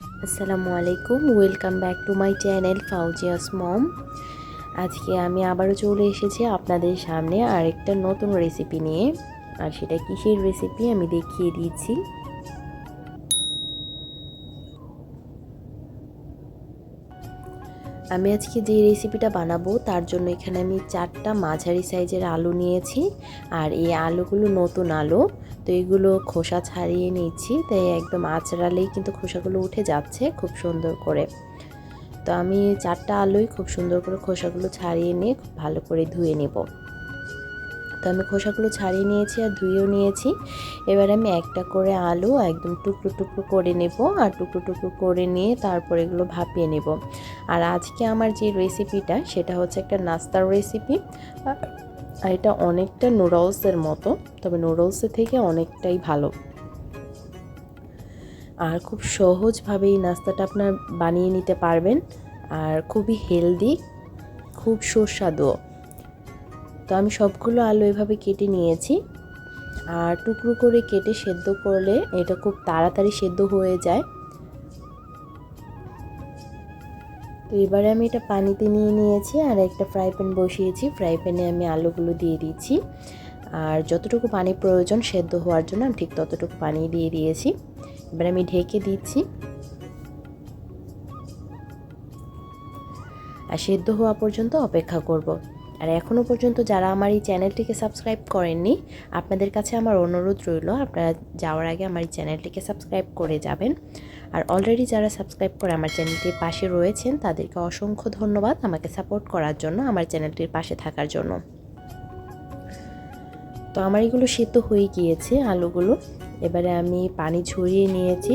আসসালামু আলাইকুম, welcome back to my channel Fauzia's mom. আজকে আমি আবারও চলে এসেছি আপনাদের সামনে আরেকটা নতুন রেসিপি নিয়ে। আর সেটা কিসের রেসিপি আমি দেখিয়ে দিচ্ছি। আমি আজকে যে রেসিপিটা বানাবো তার জন্য এখানে আমি 4টা মাঝারি সাইজের আলু নিয়েছি। আর এই আলুগুলো নতুন আলু, তো এগুলো খোসা ছাড়িয়ে নিচ্ছি, তাই একদম আঁচড়ালেই কিন্তু খোসাগুলো উঠে যাচ্ছে খুব সুন্দর করে। তো আমি 4টা আলুই খুব সুন্দর করে খোসাগুলো ছাড়িয়ে নিয়ে খুব ভালো করে ধুয়ে নেব। তো আমি খোসাগুলো ছাড়িয়ে নিয়েছি আর ধুয়েও নিয়েছি। এবার আমি একটা করে আলু একদম টুকরো টুকরো করে নেব, আর টুকরো টুকরো করে নিয়ে তারপর এগুলো ভাপিয়ে নেব। আর আজকে আমার যে রেসিপিটা সেটা হচ্ছে একটা নাস্তার রেসিপি। আর এটা অনেকটা নুডলসের মতো, তবে নুডলসের থেকে অনেকটাই ভালো। আর খুব সহজভাবে এই নাস্তাটা আপনার বানিয়ে নিতে পারবেন, আর খুবই হেলদি, খুব সুস্বাদু। তো আমি সবগুলো আলু এভাবে কেটে নিয়েছি, আর টুকরো করে কেটে সেদ্ধ করলে এটা খুব তাড়াতাড়ি সেদ্ধ হয়ে যায়। তো এবারে আমি এটা পানিতে নিয়ে নিয়েছি আর একটা ফ্রাই প্যান বসিয়েছি। ফ্রাই প্যানে আমি আলুগুলো দিয়ে দিচ্ছি, আর যতটুকু পানি প্রয়োজন সেদ্ধ হওয়ার জন্য আমি ঠিক ততটুকু পানি দিয়ে দিয়েছি। এবার আমি ঢেকে দিচ্ছি আর সেদ্ধ হওয়া পর্যন্ত অপেক্ষা করব। আর এখনও পর্যন্ত যারা আমার এই চ্যানেলটিকে সাবস্ক্রাইব করেননি, আপনাদের কাছে আমার অনুরোধ রইল আপনারা যাওয়ার আগে আমার এই চ্যানেলটিকে সাবস্ক্রাইব করে যাবেন। আর অলরেডি যারা সাবস্ক্রাইব করে আমার চ্যানেলটির পাশে রয়েছেন তাদেরকে অসংখ্য ধন্যবাদ আমাকে সাপোর্ট করার জন্য, আমার চ্যানেলটির পাশে থাকার জন্য। তো আমার এগুলো সেদ্ধ হয়ে গিয়েছে আলুগুলো। এবারে আমি পানি ঝরিয়ে নিয়েছি,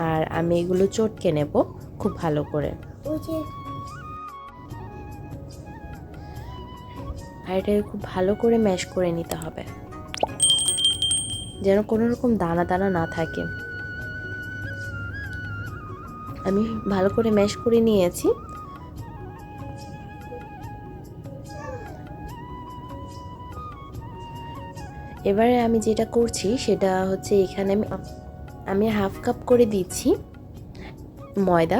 আর আমি এগুলো চটকে নেব খুব ভালো করে। আর এটাকে খুব ভালো করে ম্যাশ করে নিতে হবে, যেন কোনো রকম দানা দানা না থাকে। আমি ভালো করে ম্যাশ করে নিয়েছি। এবারে আমি যেটা করছি সেটা হচ্ছে এখানে আমি হাফ কাপ করে দিচ্ছি ময়দা।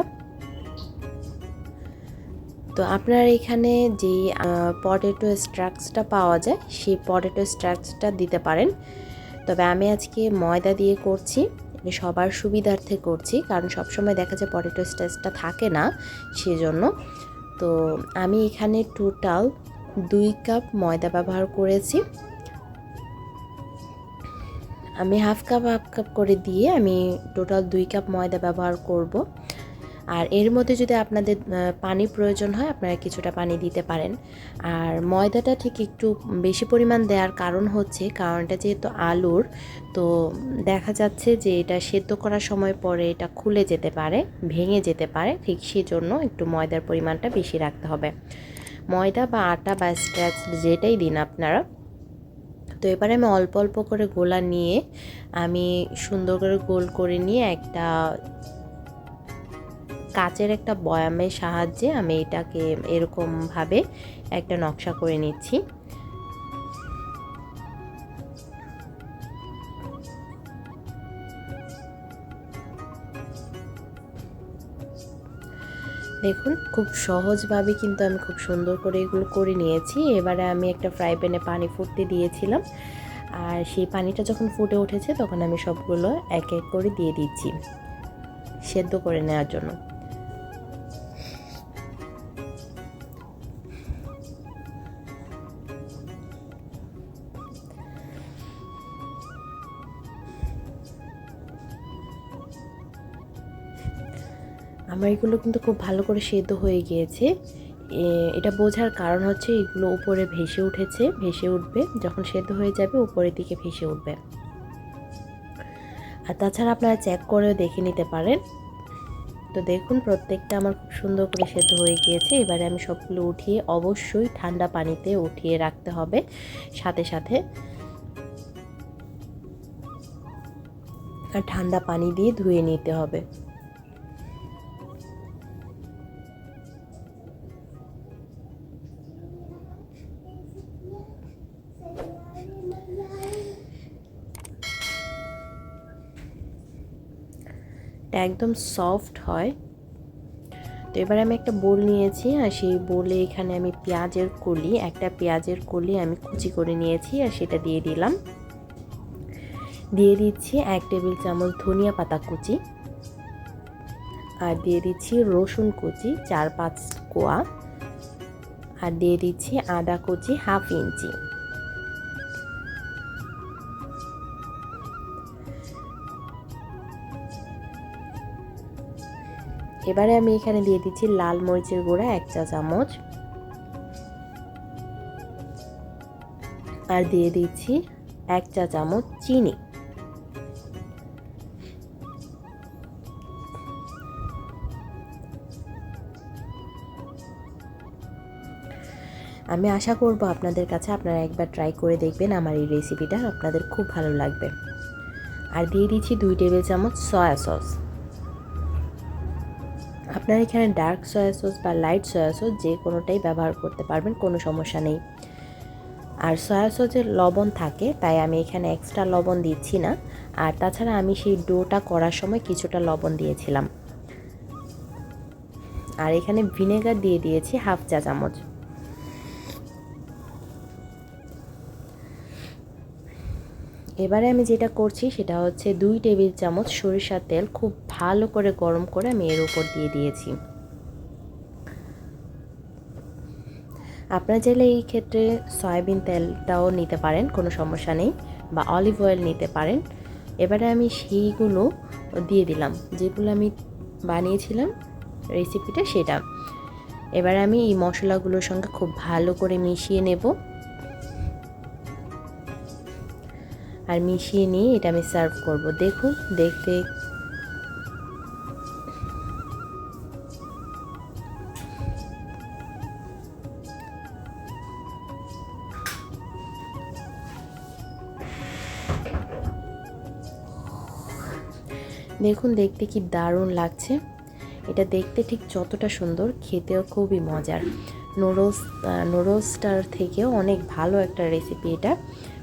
তো আপনার এখানে যে পটেটো স্ট্রাকসটা পাওয়া যায় সেই পটেটো স্ট্রাকসটা দিতে পারেন, তবে আমি আজকে ময়দা দিয়ে করছি। এটা সবার সুবিধার্থে করছি, কারণ সবসময় দেখা যায় পটেটো স্ট্রাকসটা থাকে না, সেজন্য। তো আমি এখানে টোটাল 2 কাপ ময়দা ব্যবহার করেছি। আমি হাফ কাপ করে দিয়ে আমি টোটাল 2 কাপ ময়দা ব্যবহার করব। আর এর মধ্যে যদি আপনাদের পানি প্রয়োজন হয় আপনারা কিছুটা পানি দিতে পারেন। আর ময়দাটা ঠিক একটু বেশি পরিমাণ দেওয়ার কারণ হচ্ছে, কারণ এটা যেহেতু আলুর, তো দেখা যাচ্ছে যে এটা সেদ্ধ করার সময় পরে এটা খুলে যেতে পারে, ভেঙে যেতে পারে, ঠিক সেজন্য একটু ময়দার পরিমাণটা বেশি রাখতে হবে। ময়দা বা আটা বা স্ট্রাচ যেটাই দিন আপনারা। তো এবারে আমি অল্প অল্প করে গোলা নিয়ে আমি সুন্দর করে গোল করে নিয়ে একটা কাচের একটা বয়ামের সাহায্যে আমি এটাকে এরকমভাবে একটা নকশা করে নিচ্ছি। দেখুন খুব সহজভাবে কিন্তু আমি খুব সুন্দর করে এগুলো করে নিয়েছি। এবারে আমি একটা ফ্রাই প্যানে পানি ফুটতে দিয়েছিলাম, আর সেই পানিটা যখন ফুটে উঠেছে তখন আমি সবগুলো এক এক করে দিয়ে দিচ্ছি সেদ্ধ করে নেওয়ার জন্য। আমার এগুলো কিন্তু খুব ভালো করে সেদ্ধ হয়ে গিয়েছে। এটা বোঝার কারণ হচ্ছে এগুলো উপরে ভেসে উঠেছে, ভেসে উঠবে যখন সেদ্ধ হয়ে যাবে উপরের দিকে ভেসে উঠবে। আর তাছাড়া আপনারা চেক করেও দেখে নিতে পারেন। তো দেখুন প্রত্যেকটা আমার খুব সুন্দর করে সেদ্ধ হয়ে গিয়েছে। এবারে আমি সবগুলো উঠিয়ে অবশ্যই ঠান্ডা পানিতে উঠিয়ে রাখতে হবে, সাথে সাথে আর ঠান্ডা পানি দিয়ে ধুয়ে নিতে হবে। একদম সফট হয়। তো এবার আমি একটা বোল নিয়েছি, আর সেই বোলে এখানে আমি একটা পেঁয়াজের কলি আমি কুচি করে নিয়েছি, আর সেটা দিয়ে দিলাম। দিয়ে দিচ্ছি 1 টেবিল চামচ ধনিয়া পাতা কুচি, আর দিয়ে দিচ্ছি রসুন কুচি 4-5 কোয়া, আর দিয়ে দিচ্ছি আদা কুচি 1/2 ইঞ্চি। এবারে আমি এখানে দিয়ে দিচ্ছি লাল মরিচের গুঁড়া 1 চা চামচ, আর দিয়ে দিচ্ছি 1 চা চামচ চিনি। আমি আশা করব আপনাদের কাছে আপনারা একবার ট্রাই করে দেখবেন আমার এই রেসিপিটা, আপনাদের খুব ভালো লাগবে। আর দিয়ে দিচ্ছি 2 টেবিল চামচ সয়া সস। আপনারা এখানে ডার্ক সয়া সস বা লাইট সয়া সস যে কোনোটাই ব্যবহার করতে পারবেন, কোনো সমস্যা নেই। আর সয়া সসের লবণ থাকে, তাই আমি এখানে এক্সট্রা লবণ দিচ্ছি না। আর তাছাড়া আমি সেই ডোটা করার সময় কিছুটা লবণ দিয়েছিলাম। আর এখানে ভিনেগার দিয়ে দিয়েছি 1/2 চা চামচ। এবারে আমি যেটা করছি সেটা হচ্ছে 2 টেবিল চামচ সরিষার তেল খুব ভালো করে গরম করে আমি এর উপর দিয়ে দিয়েছি। আপনারা চাইলে এই ক্ষেত্রে সয়াবিন তেলটাও নিতে পারেন, কোনো সমস্যা নেই, বা অলিভ অয়েল নিতে পারেন। এবারে আমি সেইগুলো দিয়ে দিলাম, যেগুলো আমি বানিয়েছিলাম রেসিপিটা সেটা। এবারে আমি এই মশলাগুলোর সঙ্গে খুব ভালো করে মিশিয়ে নেব, আর মিশিয়ে নিয়ে এটা আমি সার্ভ করব। দেখুন দেখতে দেখতে কি দারুণ লাগছে। এটা দেখতে ঠিক যতটা সুন্দর, খেতেও খুবই মজার। নুডলসটার থেকেও অনেক ভালো একটা রেসিপি এটা,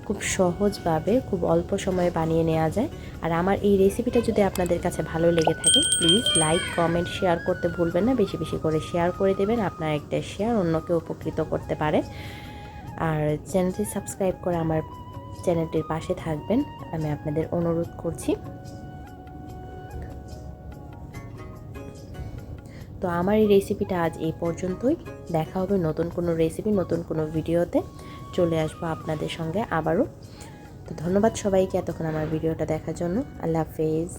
খুব সহজভাবে খুব অল্প সময়ে বানিয়ে নেওয়া যায়। আর আমার এই রেসিপিটা যদি আপনাদের কাছে ভালো লেগে থাকে, প্লিজ লাইক কমেন্ট শেয়ার করতে ভুলবেন না। বেশি বেশি করে শেয়ার করে দেবেন, আপনার একটা শেয়ার অন্যকে উপকৃত করতে পারে। আর চ্যানেলটি সাবস্ক্রাইব করে আমার চ্যানেলটির পাশে থাকবেন, আমি আপনাদের অনুরোধ করছি। তো আমার এই রেসিপিটা আজ এই পর্যন্তই। দেখা হবে নতুন কোনো রেসিপি, নতুন কোনো ভিডিওতে চলে আসবো আপনাদের সঙ্গে আবারও। তো ধন্যবাদ সবাইকে এতক্ষণ আমার ভিডিওটা দেখার জন্য। আল্লাহ হাফেজ।